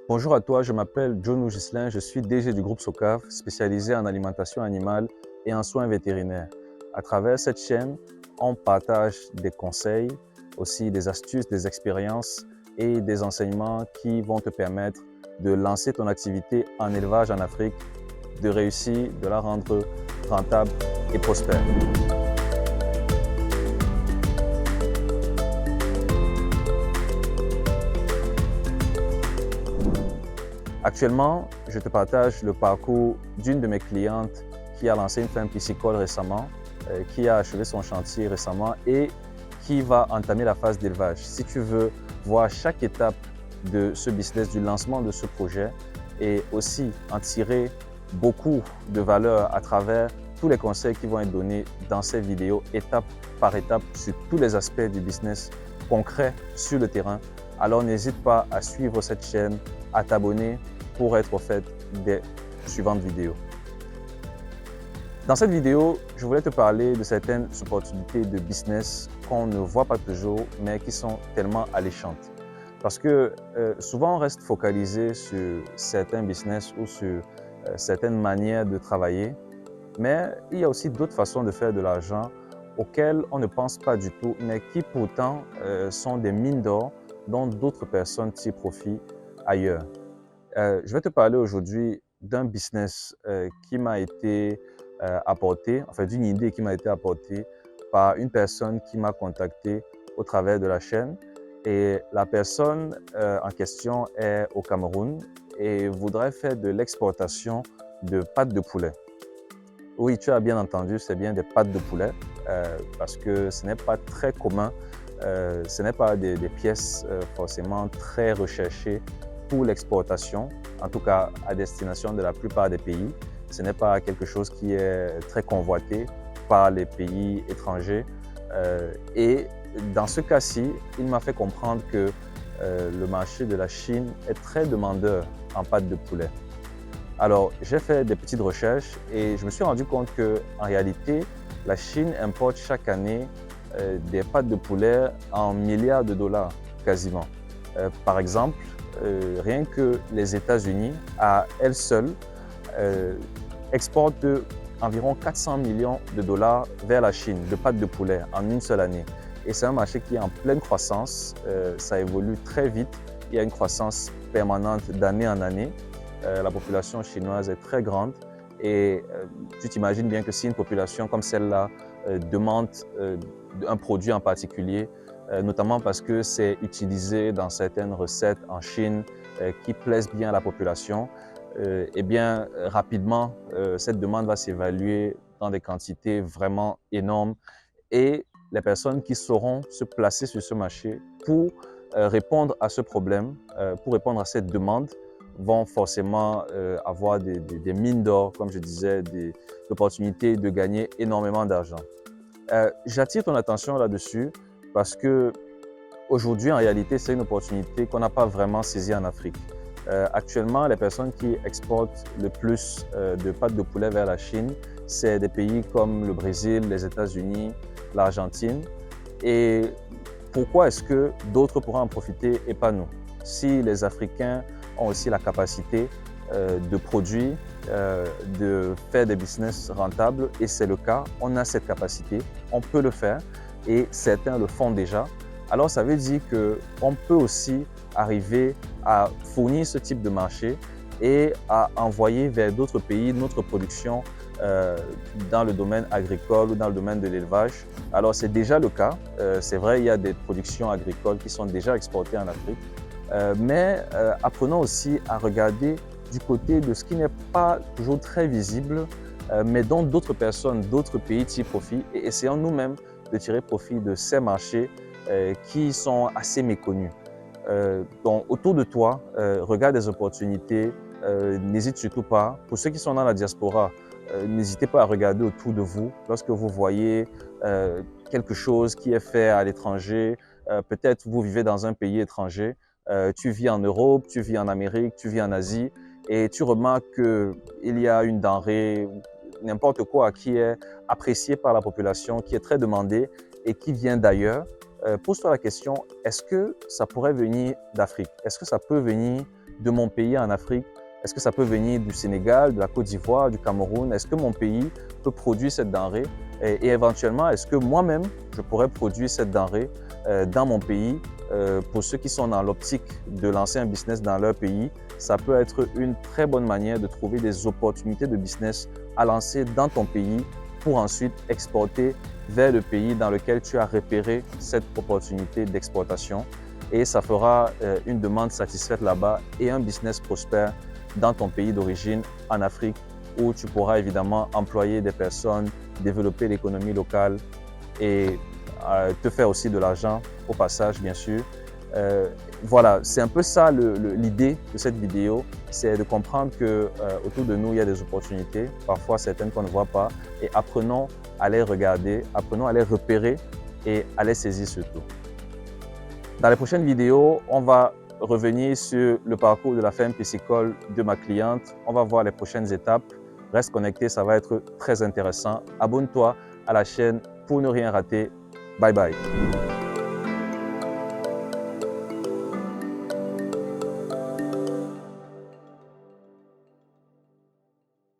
Bonjour à toi, je m'appelle John Gislin, je suis DG du groupe SOCAV, spécialisé en alimentation animale et en soins vétérinaires. À travers cette chaîne, on partage des conseils, aussi des astuces, des expériences et des enseignements qui vont te permettre de lancer ton activité en élevage en Afrique, de réussir, de la rendre rentable et prospère. Actuellement, je te partage le parcours d'une de mes clientes qui a lancé une ferme piscicole récemment, qui a achevé son chantier récemment et qui va entamer la phase d'élevage. Si tu veux voir chaque étape de ce business, du lancement de ce projet et aussi en tirer beaucoup de valeur à travers tous les conseils qui vont être donnés dans ces vidéos, étape par étape, sur tous les aspects du business concret sur le terrain, alors n'hésite pas à suivre cette chaîne, à t'abonner pour être au fait des suivantes vidéos. Dans cette vidéo, je voulais te parler de certaines opportunités de business qu'on ne voit pas toujours, mais qui sont tellement alléchantes. Parce que souvent, on reste focalisé sur certains business ou sur certaines manières de travailler, mais il y a aussi d'autres façons de faire de l'argent auxquelles on ne pense pas du tout, mais qui pourtant sont des mines d'or dont d'autres personnes tirent profit ailleurs. Je vais te parler aujourd'hui d'un business qui m'a été apporté, enfin d'une idée qui m'a été apportée par une personne qui m'a contacté au travers de la chaîne. Et la personne en question est au Cameroun et voudrait faire de l'exportation de pâtes de poulet. Oui, tu as bien entendu, c'est bien des pâtes de poulet parce que ce n'est pas très commun, ce n'est pas des pièces forcément très recherchées pour l'exportation, en tout cas à destination de la plupart des pays. Ce n'est pas quelque chose qui est très convoité par les pays étrangers. Et dans ce cas-ci, il m'a fait comprendre que le marché de la Chine est très demandeur en pâtes de poulet. Alors, j'ai fait des petites recherches et je me suis rendu compte qu'en réalité, la Chine importe chaque année des pâtes de poulet en milliards de dollars quasiment. Par exemple, rien que les États-Unis, à elles seules, exportent environ 400 millions de dollars vers la Chine de pâtes de poulet en une seule année. Et c'est un marché qui est en pleine croissance, ça évolue très vite, il y a une croissance permanente d'année en année. La population chinoise est très grande et tu t'imagines bien que si une population comme celle-là demande un produit en particulier, notamment parce que c'est utilisé dans certaines recettes en Chine qui plaisent bien à la population, eh bien rapidement cette demande va s'évaluer dans des quantités vraiment énormes et les personnes qui sauront se placer sur ce marché pour répondre à ce problème, pour répondre à cette demande, vont forcément avoir des mines d'or, comme je disais, des opportunités de gagner énormément d'argent. J'attire ton attention là-dessus parce que aujourd'hui, en réalité, c'est une opportunité qu'on n'a pas vraiment saisie en Afrique. Actuellement, les personnes qui exportent le plus de pâtes de poulet vers la Chine, c'est des pays comme le Brésil, les États-Unis, l'Argentine. Et pourquoi est-ce que d'autres pourraient en profiter et pas nous? Si les Africains ont aussi la capacité de produire, de faire des business rentables, et c'est le cas, on a cette capacité, on peut le faire et certains le font déjà. Alors ça veut dire qu'on peut aussi arriver à fournir ce type de marché et à envoyer vers d'autres pays notre production dans le domaine agricole ou dans le domaine de l'élevage. Alors c'est déjà le cas, c'est vrai, il y a des productions agricoles qui sont déjà exportées en Afrique, mais apprenons aussi à regarder du côté de ce qui n'est pas toujours très visible, mais dont d'autres personnes, d'autres pays tirent profit et essayons nous-mêmes de tirer profit de ces marchés qui sont assez méconnus. Donc autour de toi, regarde des opportunités, n'hésite surtout pas. Pour ceux qui sont dans la diaspora, n'hésitez pas à regarder autour de vous lorsque vous voyez quelque chose qui est fait à l'étranger. Peut-être vous vivez dans un pays étranger, tu vis en Europe, tu vis en Amérique, tu vis en Asie et tu remarques qu'il y a une denrée, n'importe quoi, qui est appréciée par la population, qui est très demandée et qui vient d'ailleurs. Pose-toi la question, est-ce que ça pourrait venir d'Afrique? Est-ce que ça peut venir de mon pays en Afrique? Est-ce que ça peut venir du Sénégal, de la Côte d'Ivoire, du Cameroun? Est-ce que mon pays peut produire cette denrée? Et éventuellement, est-ce que moi-même, je pourrais produire cette denrée dans mon pays? Pour ceux qui sont dans l'optique de lancer un business dans leur pays, ça peut être une très bonne manière de trouver des opportunités de business à lancer dans ton pays pour ensuite exporter vers le pays dans lequel tu as repéré cette opportunité d'exportation. Et ça fera une demande satisfaite là-bas et un business prospère dans ton pays d'origine, en Afrique, où tu pourras évidemment employer des personnes, développer l'économie locale et te faire aussi de l'argent au passage, bien sûr. Voilà, c'est un peu ça l'idée de cette vidéo, c'est de comprendre que autour de nous, il y a des opportunités, parfois certaines qu'on ne voit pas, et apprenons à les regarder, apprenons à les repérer et à les saisir surtout. Dans les prochaines vidéos, on va revenir sur le parcours de la ferme piscicole de ma cliente. On va voir les prochaines étapes. Reste connecté, ça va être très intéressant. Abonne-toi à la chaîne pour ne rien rater. Bye bye.